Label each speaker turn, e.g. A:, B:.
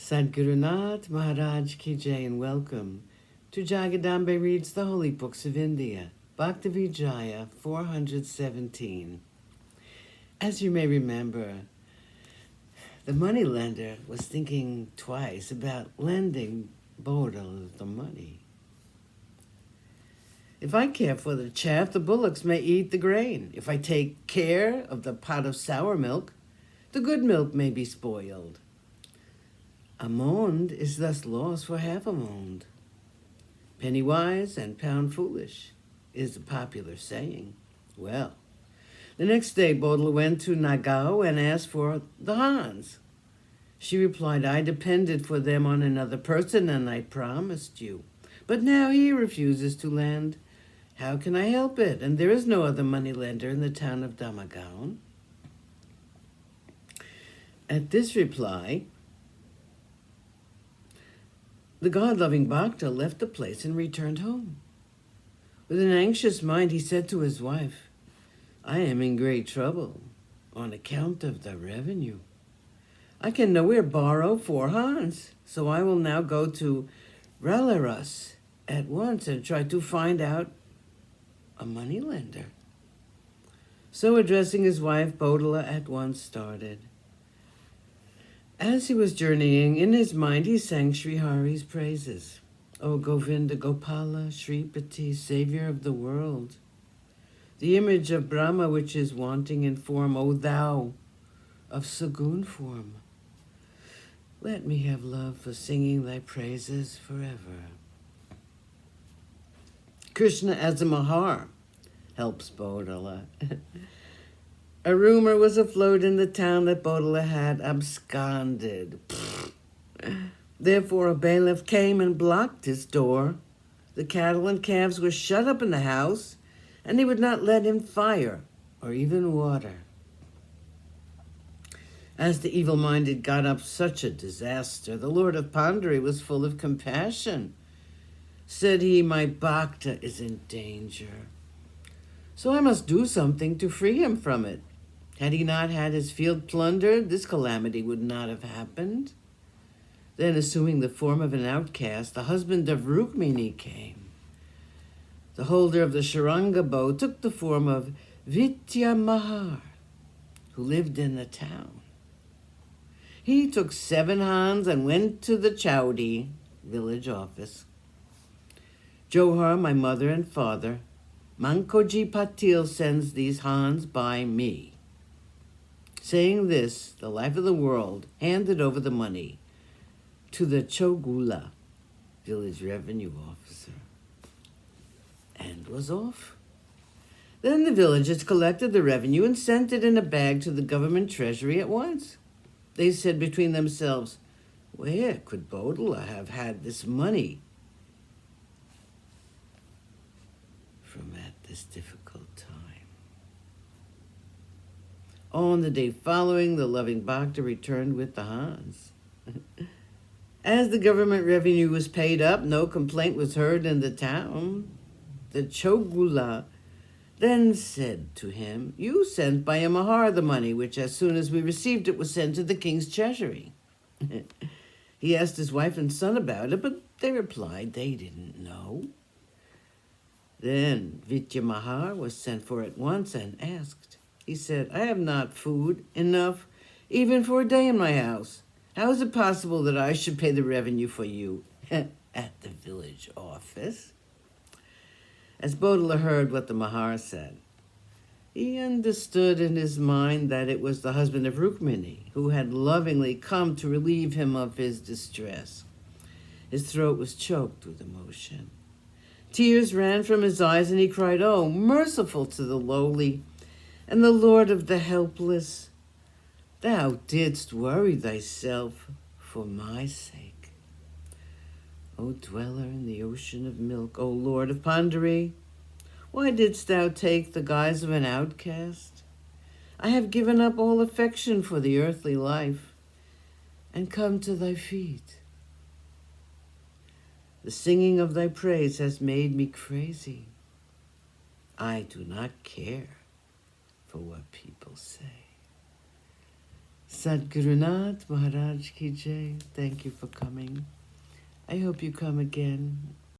A: Sadgurunath Maharaj Ki Jai, and welcome to Jagadambe Reads the Holy Books of India, Bhaktavijaya417. As you may remember, the moneylender was thinking twice about lending Bodil the money. If I care for the chaff, the bullocks may eat the grain. If I take care of the pot of sour milk, the good milk may be spoiled. A mond is thus lost for half a mond. Penny wise and pound foolish is the popular saying. Well, the next day Bodil went to Nagao and asked for the Hans. She replied, I depended for them on another person and I promised you. But now he refuses to lend. How can I help it? And there is no other moneylender in the town of Damagaon. At this reply, the God-loving Bhakta left the place and returned home. With an anxious mind, he said to his wife, I am in great trouble on account of the revenue. I can nowhere borrow 4 Hans, so I will now go to Ralaras at once and try to find out a moneylender. So addressing his wife, Bodila at once started. As he was journeying, in his mind he sang Sri Hari's praises. O Govinda Gopala, Shripati, Savior of the world, the image of Brahma which is wanting in form, O thou of Sagun form, let me have love for singing thy praises forever. Krishna as a Mahar helps Bodila. A rumor was afloat in the town that Bodila had absconded. Therefore a bailiff came and blocked his door. The cattle and calves were shut up in the house, and he would not let in fire or even water. As the evil-minded got up such a disaster, the Lord of Pandari was full of compassion. Said he, my Bhakta is in danger, so I must do something to free him from it. Had he not had his field plundered, this calamity would not have happened. Then, assuming the form of an outcast, the husband of Rukmini came. The holder of the Sharanga bow took the form of Vitya Mahar, who lived in the town. He took 7 Hans and went to the Chowdi village office. Johar, my mother and father, Mankoji Patil sends these Hans by me. Saying this, the life of the world handed over the money to the Chogula, village revenue officer, and was off. Then the villagers collected the revenue and sent it in a bag to the government treasury at once. They said between themselves, where could Bodila have had this money from at this difficult time? On the day following, the loving Bhakta returned with the Hans. As the government revenue was paid up, no complaint was heard in the town. The Chogula then said to him, you sent by a Mahar the money, which as soon as we received it was sent to the king's treasury. He asked his wife and son about it, but they replied they didn't know. Then Vitya Mahar was sent for at once and asked. He said, I have not food enough even for a day in my house. How is it possible that I should pay the revenue for you at the village office? As Bodila heard what the Mahar said, he understood in his mind that it was the husband of Rukmini who had lovingly come to relieve him of his distress. His throat was choked with emotion. Tears ran from his eyes, and he cried, oh, merciful to the lowly and the Lord of the helpless, thou didst worry thyself for my sake. O dweller in the ocean of milk, O Lord of Pandari, why didst thou take the guise of an outcast? I have given up all affection for the earthly life and come to thy feet. The singing of thy praise has made me crazy. I do not care for what people say. Sadgurunath Maharaj Ki Jai. Thank you for coming. I hope you come again.